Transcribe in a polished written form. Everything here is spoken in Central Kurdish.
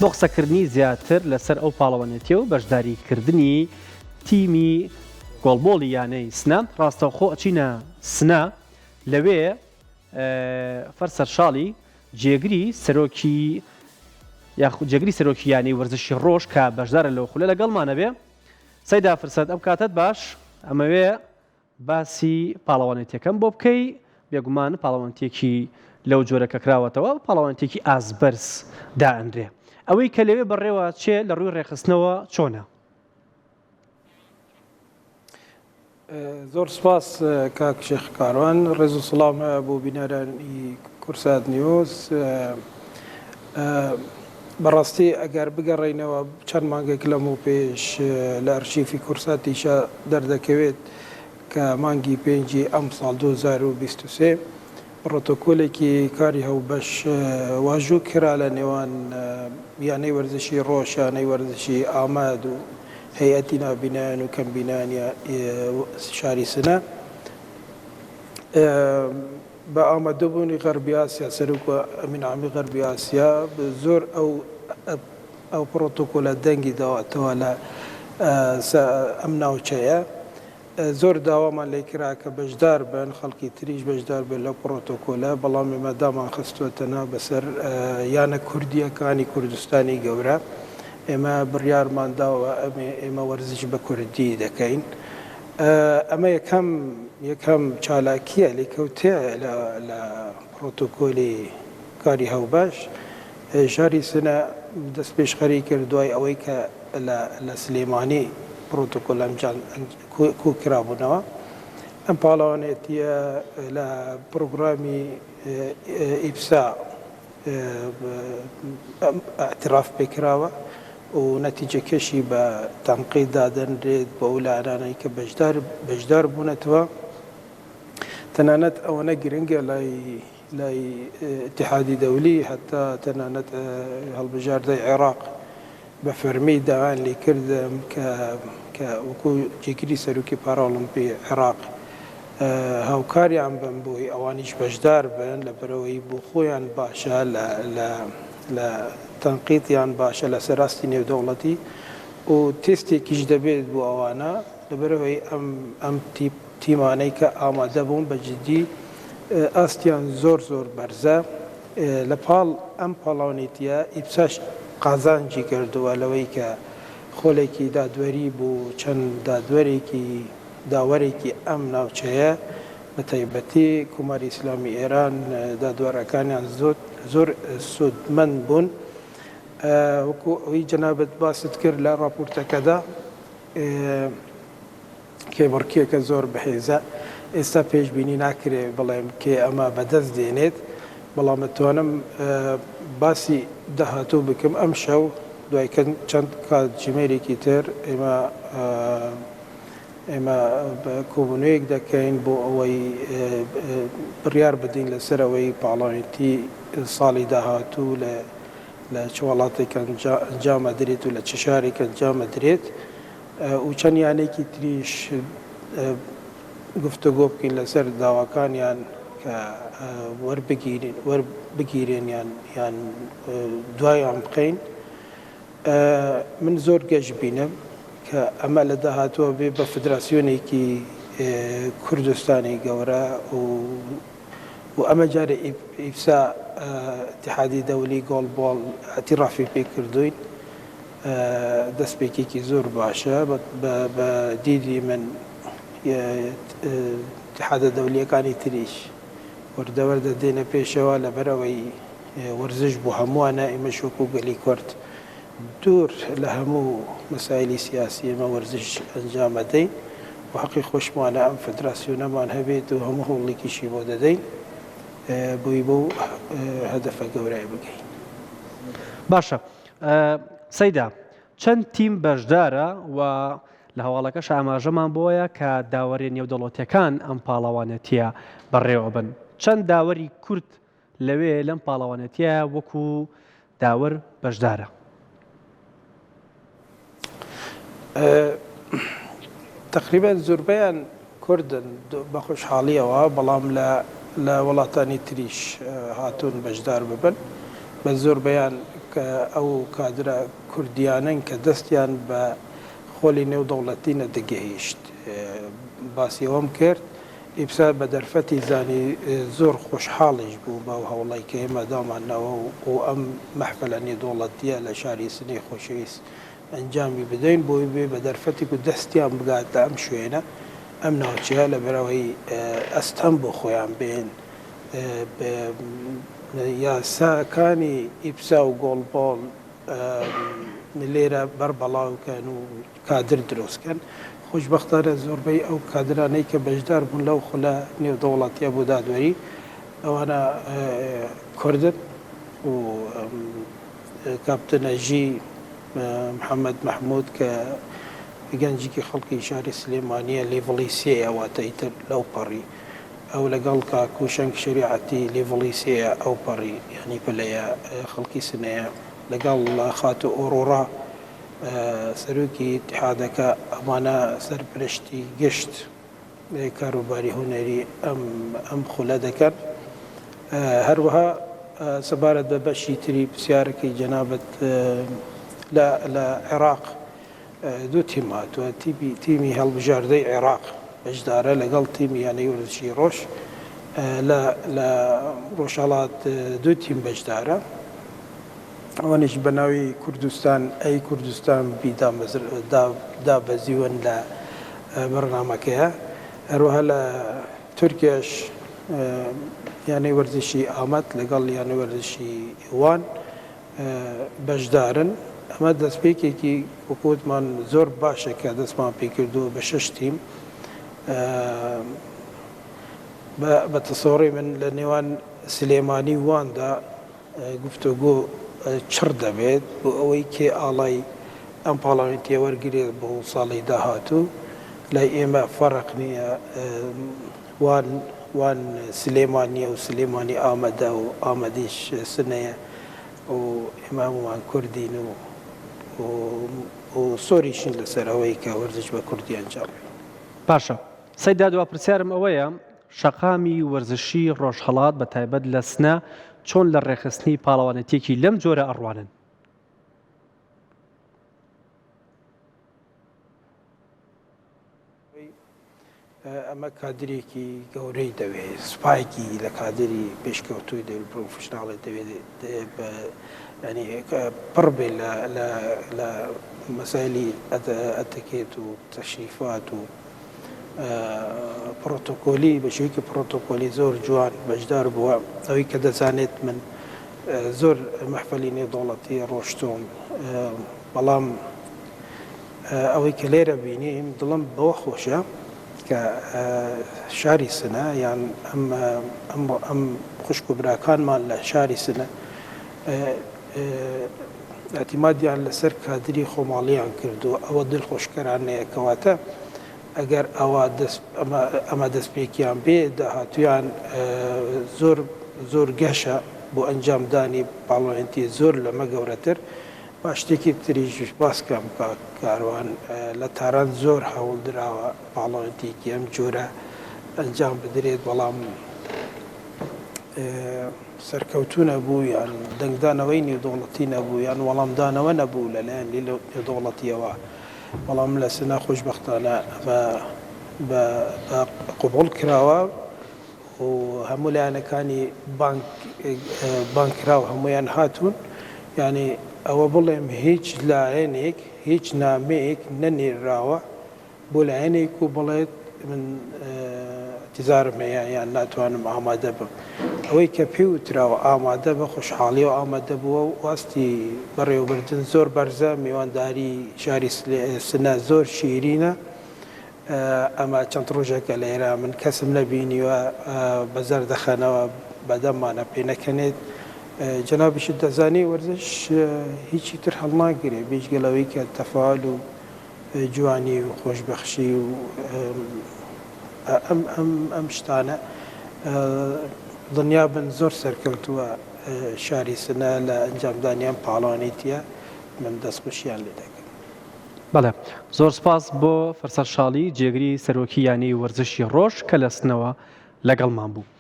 بۆ قسەکردنی زیاتر لەسەر ئەو پاڵەوانێتی و بەشداریکردنی تیمی گۆڵبۆڵی یانەی سنە ڕاستەوخۆ ئەچینە سنە لەوێ فەرسەرشاڵی جێگری سەرۆکی یانەی وەرزشی ڕۆژ کە بەشدارە لەو خولە لەگەڵمانە بێ. سەیدا فرسەت ئەم کاتت باش ئەمەوێ باسی پاڵەوانێتیەکەم بۆ بکەی بێگومان پاڵەوانێتێکی لەو جۆرەکە کراوەتەوە پاڵەوانێتێکی ئازبەرز دائەنرێ. ئەوەی کە لەوێ بەڕێوە چێ لە ڕووی ڕێخستنەوە چۆنە؟ زۆر سپاس کاک شێخ کاروان، ڕێز و سڵام بۆ بینەرانی کورسات نیوز. بەڕاستی ئەگەر بگەڕێینەوە چەند مانگێک لەم و پێش لە ئەرشیفی کورساتیشە دەردەکەوێت کە مانگی پێنجی ئەم ساڵ 2023 پڕۆتۆکۆلێکی کاری هەوبەش واژوو کرا لە نێوان یانەی وەرزشی ڕۆژ، یانەی وەرزشی ئاماد و هەیئەتی نابینان و کەمبینانی شاری سنە بە ئامادەبوونی غەربی ئاسیا، سەرۆکە ئەمینعامی غەربی ئاسیا زۆر ئەو پڕۆتۆکۆلە دەنگی داوەتەوە لە ئەم ناوچەیە. زۆر داوامان لێ کرا کە بەشدار بن، خەڵکی تریش بەشدار بێت لەو پڕۆتۆکۆلە، بەڵام ئێمە دامان خستوەتەنە بەسەر یانە کوردیەکانی کوردستانی گەورە. ئێمە بڕیارمان داوە ئێمە وەرزش بە کوردی دەکەین. ئەمە یەکەم چالاکیە لێکەوتێ لە پڕۆتۆکۆلی کاری هەوبەش. ژاری سنە دەست پێشخەری کرد دوای ئەوەی کە لە سلێمانی پڕۆتۆکۆل ئەمجان کوکرابوونەوە. ئەم پاڵەوانێتیە لە پرۆگرامی ئیبسا ئاعتراف پێکراوە و نەتیجەکەشی بە تەنقید دادەنرێت بە ئەو لارانەی کە بەشدار بوونەتەوە. تەنانەت ئەوەنە گرنگە لای اتحادی دەولی، هەتا تەنانەت هەڵبژاردەی عێراق بە فەرمی داوان لێ کردم کە وەکو جێگیری سەرۆکی پارۆڵمپی عێراق هاوکاریان بن بۆی ئەوانیش بەشدار بن لەبەرەوەی بۆ خۆیان باشە لە تەنقیدیان باشە لەسەر ڕاستی نێودەوڵەتی و تێستێکیش دەبێت بۆ ئەوانە لەبەرەوەی ئەم تیمانەی کە ئامادە بوون بە جددی ئاستیان زۆر بەرزە. لە پاڵ ئەم پاڵاوانێتیە ئیبساش قازانجی کردووە لەوەی کە خۆلێکی دادوەری بوو چەند داوەرێکی ئەم ناوچەیە بە تایبەتی کۆماری ئیسلامی ئێران دادوەرەکانیان زۆر سودمەند بوون. وەکو ئەوەی جەنابەت باست کرد لە راپۆرتەکەدا کێبڕکیەکە زۆر بەهێزە. ئێستا پێشبینی ناکرێت بڵێم کێ ئەمە بەدەست دێنێت، بەڵام دەتوانم باسی داهاتوو بکەم ئەم شەو دوای چەند کاتژمێرێکی تر ئێمە کۆبوونەیەک دەکەین بۆ ئەوەی بڕیار بدەین لەسەر ئەوەی پاڵەوانێتی ساڵی داهاتوو لە چ وڵاتێک ئەنجامە درێت و لە چ شارێک ئەنجامە درێت و چەند یانێکی تریش گفتوگۆ بکەین لەسەر داواکانیان کە وەربگیرێن یان دوایان بقین. من زۆر گەشت بینم کە ئەمە لە داهاتووە بێ بە فدراسیۆنێکی کوردستانی گەورە و ئەمە جارە ئیبسا اتحادی دەولی گۆڵبۆڵ ئەتیڕافی پێ کردوین. دەستپێکێکی زۆر باشە بە دیدی من اتحادە دەولیەکانی تریش وەردەوەردە دێنە پێشەوە لەبەرەوەی وەرزش بۆ هەمووانە. ئێمە شوکو گەلی کورد دوور لە هەموو مەسایلی سیاسی ئێمە وەرزش ئەنجامەدەین و حەقی خۆشمانە ئەم فدراسیۆنەمان هەبێت و هەموو هەوڵێکیشی بۆ دەدەین بۆی بۆ هەدەفە گەورای بگەین. باشە سەیدا، چەند تیم بەشدارە و لە هەواڵەکەش ئاماژەمان بۆیە کە داوەری نێودەوڵەتیەکان ئەم پاڵەوانێتیە بەڕێوە بن. چەند داوەری کورد لەوێ لەم پاڵەوانێتیە وەکو داوەر بەشدارە؟ تقریبا زۆربەیان کوردن بە خۆشحاڵیەوە، بەڵام لە وڵاتانی تریش هاتوون بەشدار ببن. بە زۆربەیان ئەو کادرە کوردیانن کە دەستیان بە خۆلی نێودەوڵەتینە دەگەیشت باسی ئەوم کرد ئیبسا بە دەرفەتی زانی زۆر خۆشحاڵیش بوو بەو هەوڵی کە ئێمە دامانەوە و ئەم مەحفلە نێودەوڵەتیە لە شاری سنەی خۆشەویست ئەنجامی بدەین بۆی بێ بە دەرفەتی و دەستیان بگاتە ئەم شوێنە ئەم ناوچەیە لە بەرەوەی ئەستەم بۆ خۆیان بێن یاساکانی ئیبسا و گۆڵبۆڵ لێرە بەربەڵاوکەن و کادر دروستکەن خۆشببختانە زۆربەی ئەو کادرانەی کە بەشدار بوون لەو خولە نێودەوڵەتیە بۆ دادوەری ئەوانە کوردن و کاپتنەژی محەممەد مححمود کە گەنجێکی خەڵکی شاری سلێمانیە لێڤڵی سێە واتەیتر لەو پەڕی ئەو لەگەڵ کاکوشنگ شریعەتی لێڤڵی سێە ئەو پەڕی ینی پلەیە خەڵکی سنەیە لەگەڵ خاتە ئۆڕۆڕا سەرۆکی اتحادەکە ئەمانە سەرپرشتی گشت کاروباری هوەری ئەم خولە دەکەن هەروەها سەبارەت بە بەشی تری پرسیارەکەی جەنابەت لە عێراق دوو تیم هاتووە تیمی هەڵبژاردەی عێراق بەشدارە لەگەڵ تیمی یانەی وەرزشی ڕۆژ لە ڕۆژهەڵات دوو تیم بەشدارە ئەوانش بە ناوی کوردستان ئەی کوردستان دابەزیوەن لە بەرنامەکەیە هەروەها لە تورکیاش یانەی وەرزشی ئامەد لەگەڵ یانەی وەرزشی وان بەشدارن ئەمە دەستپێکێکی وەکوتمان زۆر باشە کە دەستمان پێکردووە بە 6 تیم بە تەسەوڕی من لە نێوان سلێمانی واندا گفتوگۆ چڕ دەبێت بۆ ئەوەی کێ ئاڵای ئەم پاڵاوێتیە وەرگێت بۆ ساڵی داهاتوو لای ئێمە فەرق نییە وان سلێمانیە و سلێمانی ئامەدە و ئامەدیش سنەیە و ئێمامان کوردین و سۆریشین لەسەرەوەی کە وەرزش بە کوردیان جاڵێ باشە سەیدا دوا پرسیارم ئەوەیە شەقامی وەرزشی ڕۆژهەڵات بە تایبەت لە سنە چۆن لە ڕێخستنی پاڵەوانێتێکی لەم جۆرە ئەڕوانن ئەمە کادرێکی گەورەی دەوێت سوپایکی لە کادری پێشکەوتوی دەوێت پرۆفشناڵێ دەوێت ینی پڕ بێ لە مەسایلی ئەتەکێت و تەشریفات و پرۆتۆکۆلی بە شێوەیەکی پرۆتۆکۆلی زۆر جوان بەشدار بووە ئەوەی کە دەزانێت من زۆر مەحفەلی نێودەوڵەتی ڕۆشتۆم بەڵام ئەوەی کە لێرە بینیم دڵم بەوە خۆشە کە شاری سنە یان ئەم خوشک و براکانمان لە شاری سنە ئەتیمادیان لەسەر کادری خۆماڵیان کردو ئەوە دڵخۆشکەرانەیە کەواتە ئەگەر ئەمە دەستپێکیان بێ داهاتویان زۆر گەشە بۆ ئەنجامدانی پاڵەوانێتی زۆر لەمە گەورەتر با شتێکی تریش باسکەم کاروان لە تاران زۆر هەوڵ دراوە پاڵەوانێتێکی ئەم جۆرە ئەنجام بدرێت بەڵام سەرکەوتو نەبوو یان دەنگدانەوەی نێودەوڵەتی نەبوو یان وەڵامدانەوە نەبوو لەلایەن نێودەوڵەتیەوە بەڵام لە سنە خۆشببختانە بە قوبوڵ کراوە و هەموو لایەنەکانی بانکراوە هەمویان هاتوون یعنی ئەوە بڵێم هیچ لایەنێک هیچ نامەیەک نەنێراوە بۆ لایەنێک و بڵێت من تیزارم هەیە یان ناتوانم ئامادە بم ئەوەی کە پێوتراوە ئامادە بە خۆشحاڵی و ئامادە بووە و واستی بەڕێوەبردن زۆر بەرزە میوانداری شاری سنە زۆر شیرینە ئەمە چەند ڕۆژێکە لێرە من کەسم نەبینیوە بەزەر دەخەنەوە بەدەممانە پێ نەکەنێت جەنابیشت دەزانی وەرزش هیچی تر هەڵناگرێ بێژگەلەوەی کە تەفاعل و جوانی و خۆشبەخشی و ئەم شتانە دنیا بن زۆر سەرکەوتووە شاری سنە لە ئەنجامدانیان پاڵەوانێتیە من دەستخوشیان لێ دەکەم. بەڵێ زۆر سپاس بۆ فەرسەر شاڵی جێگری سەرۆکی یانەی وەرزشی ڕۆژ کە لە سنەوە لەگەڵمان بوو.